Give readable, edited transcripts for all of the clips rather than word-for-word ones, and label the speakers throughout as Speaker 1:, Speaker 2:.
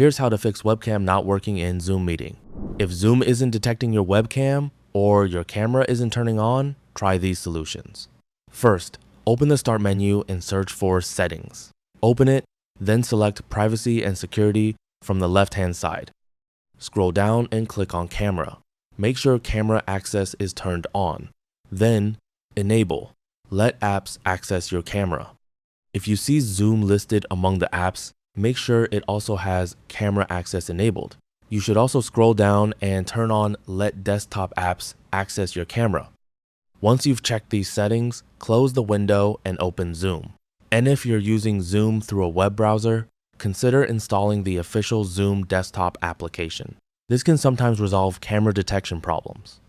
Speaker 1: Here's how to fix webcam not working in Zoom meeting. If Zoom isn't detecting your webcam or your camera isn't turning on, try these solutions. First, open the Start menu and search for Settings. Open it, then select Privacy and Security from the left-hand side. Scroll down and click on Camera. Make sure camera access is turned on. Then, Enable. Let apps access your camera. If you see Zoom listed among the apps, make sure it also has camera access enabled. You should also scroll down and turn on Let desktop apps access your camera. Once you've checked these settings, close the window and open Zoom. And if you're using Zoom through a web browser, consider installing the official Zoom desktop application. This can sometimes resolve camera detection problems.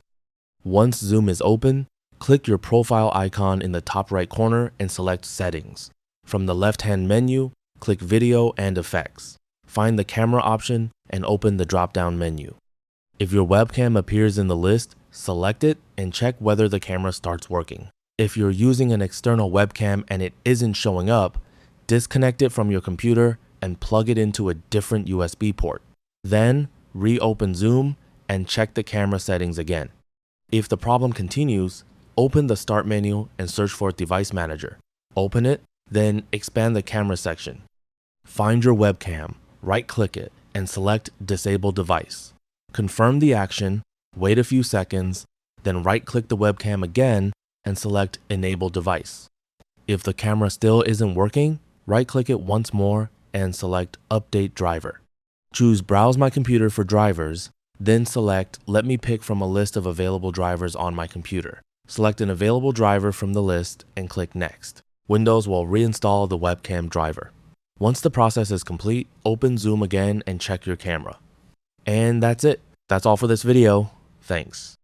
Speaker 1: Once Zoom is open, click your profile icon in the top right corner and select Settings. From the left-hand menu, click Video and Effects. Find the camera option and open the drop-down menu. If your webcam appears in the list, select it and check whether the camera starts working. If you're using an external webcam and it isn't showing up, disconnect it from your computer and plug it into a different USB port. Then, reopen Zoom and check the camera settings again. If the problem continues, open the Start menu and search for Device Manager. Open it, then expand the camera section. Find your webcam, right-click it, and select Disable Device. Confirm the action, wait a few seconds, then right-click the webcam again and select Enable Device. If the camera still isn't working, right-click it once more and select Update Driver. Choose Browse My Computer for drivers, then select Let me pick from a list of available drivers on my computer. Select an available driver from the list and click Next. Windows will reinstall the webcam driver. Once the process is complete, open Zoom again and check your camera. And that's it. That's all for this video. Thanks.